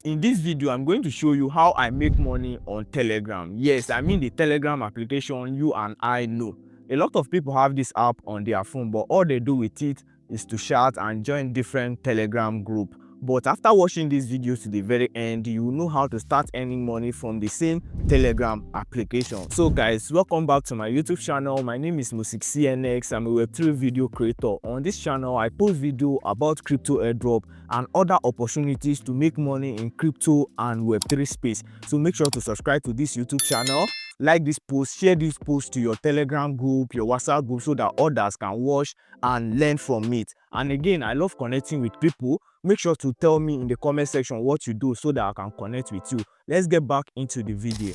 In this video, I'm going to show you how I make money on Telegram. Yes, I mean the Telegram application you and I know. A lot of people have this app on their phone, but all they do with it is to chat and join different Telegram group. But after watching this video to the very end, you will know how to start earning money from the same Telegram application. So guys, welcome back to my YouTube channel. My name is mosescnx. I'm a Web3 video creator. On this channel, I post video about crypto airdrop and other opportunities to make money in crypto and Web3 space. So make sure to subscribe to this YouTube channel, like this post, share this post to your Telegram group, your WhatsApp group, so that others can watch and learn from it. And again, I love connecting with people. Make sure to tell me in the comment section what you do so that I can connect with you. Let's get back into the video.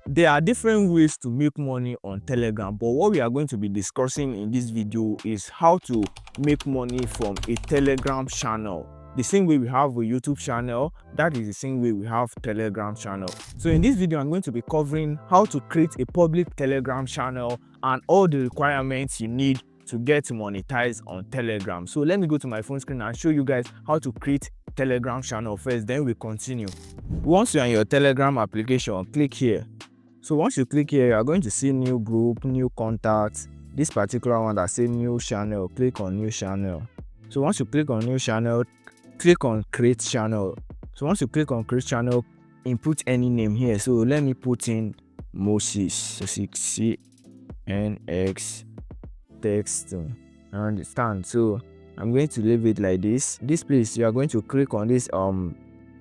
There are different ways to make money on Telegram, but what we are going to be discussing in this video is how to make money from a Telegram channel. The same way we have a YouTube channel, that is the same way we have Telegram channel. So in this video, I'm going to be covering how to create a public Telegram channel and all the requirements you need to get monetized on Telegram. So let me go to my phone screen and show you guys how to create Telegram channel first, then we continue. Once you're in your Telegram application, click here. So once you click here, you're going to see new group, new contacts. This particular one that says new channel, click on new channel. So once you click on new channel, click on create channel. So once you click on create channel, input any name here. So let me put in mosescnx text. I understand. So I'm going to leave it like this. This place, you are going to click on this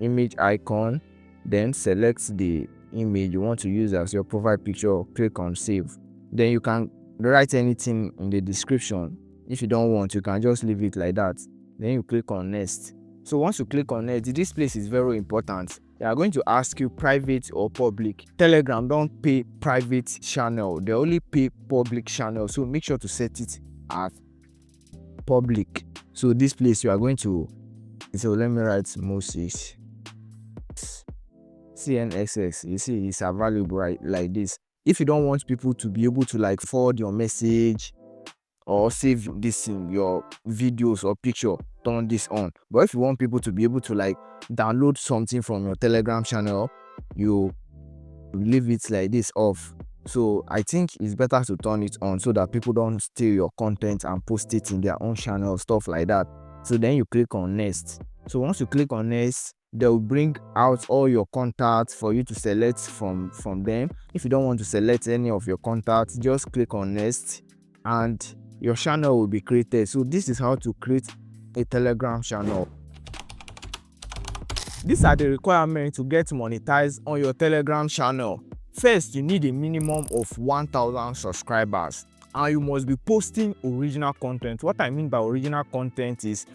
image icon, then select the image you want to use as your profile picture. Click on save. Then you can write anything in the description. If you don't want, you can just leave it like that. Then you click on next. So once you click on next, this place is very important. They are going to ask you private or public. Telegram don't pay private channel, they only pay public channel. So make sure to set it as public. So this place you are going to, so let me write Moses CNXX. You see, it's available right like this. If you don't want people to be able to like forward your message or save this in your videos or picture, turn this on. But if you want people to be able to like download something from your Telegram channel, you leave it like this off. So I think it's better to turn it on so that people don't steal your content and post it in their own channel, stuff like that. So then you click on next. So once you click on next, they'll bring out all your contacts for you to select from them. If you don't want to select any of your contacts, just click on next and your channel will be created. So this is how to create a Telegram channel. These are the requirements to get monetized on your Telegram channel. First, you need a minimum of 1,000 subscribers and you must be posting original content. What I mean by original content is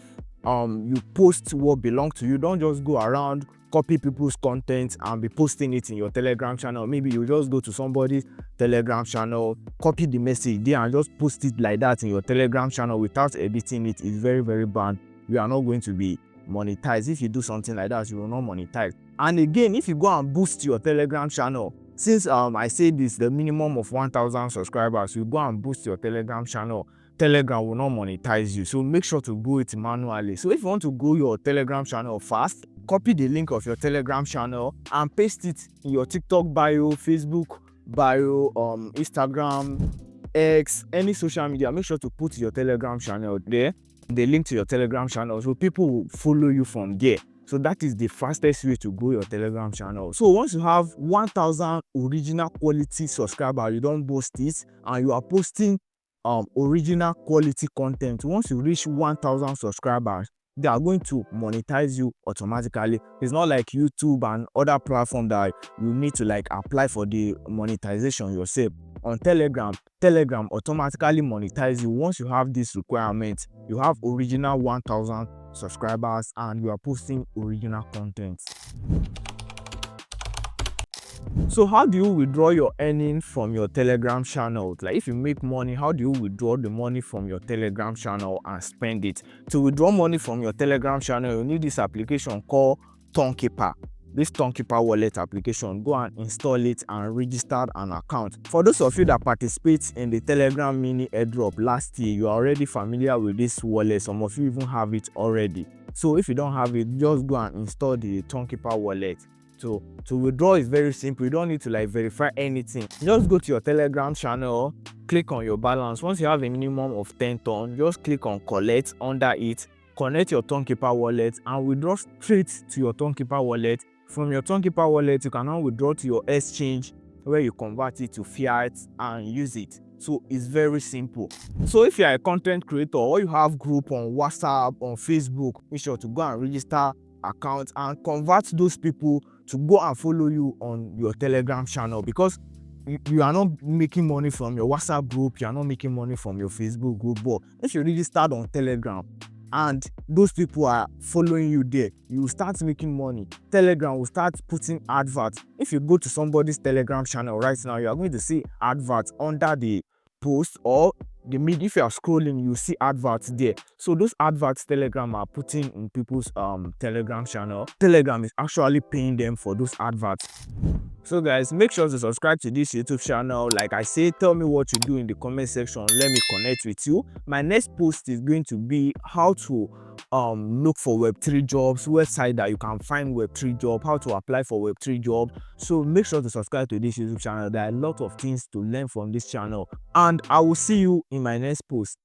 you post what belongs to you. Don't just go around copy people's content and be posting it in your Telegram channel. Maybe you just go to somebody's Telegram channel, copy the message there and just post it like that in your Telegram channel without editing it. Is very, very bad. You are not going to be monetized. If you do something like that, you will not monetize. And again, if you go and boost your Telegram channel, since I said this, the minimum of 1,000 subscribers, you go and boost your Telegram channel, Telegram will not monetize you. So make sure to do it manually. So if you want to grow your Telegram channel fast, copy the link of your Telegram channel and paste it in your TikTok bio, Facebook bio, Instagram, X, any social media. Make sure to put your Telegram channel there, the link to your Telegram channel, so people will follow you from there. So that is the fastest way to grow your Telegram channel. So once you have 1,000 original quality subscribers, you don't boast it and you are posting original quality content. Once you reach 1,000 subscribers, they are going to monetize you automatically. It's not like YouTube and other platforms that you need to like apply for the monetization yourself. On Telegram automatically monetize you once you have this requirement. You have original 1,000 subscribers and you are posting original content. So how do you withdraw your earnings from your Telegram channel? Like if you make money, how do you withdraw the money from your Telegram channel and spend it? To withdraw money from your Telegram channel, you need this application called Toncoin. This Toncoin wallet application, go and install it and register an account. For those of you that participate in the Telegram mini airdrop last year, you are already familiar with this wallet. Some of you even have it already. So if you don't have it, just go and install the Tonkeeper wallet. So to withdraw is very simple. You don't need to like verify anything. Just go to your Telegram channel, click on your balance. Once you have a minimum of 10 ton, just click on collect under it, connect your Tonkeeper wallet and withdraw straight to your Tonkeeper wallet. From your Tonkeeper wallet, you can now withdraw to your exchange where you convert it to fiat and use it. So it's very simple. So if you are a content creator or you have group on WhatsApp, on Facebook, make sure to go and register account and convert those people to go and follow you on your Telegram channel, because you are not making money from your WhatsApp group, you are not making money from your Facebook group. But if you registered on Telegram and those people are following you there, you will start making money. Telegram will start putting adverts. If you go to somebody's Telegram channel right now, you are going to see adverts under the post, or the mid. If you are scrolling, you see adverts there. So those adverts Telegram are putting in people's Telegram channel, Telegram is actually paying them for those adverts. So guys, make sure to subscribe to this YouTube channel. Like I say, tell me what you do in the comment section. Let me connect with you. My next post is going to be how to look for Web3 jobs, website that you can find Web3 job, how to apply for Web3 job. So make sure to subscribe to this YouTube channel. There are a lot of things to learn from this channel, and I will see you in my next post.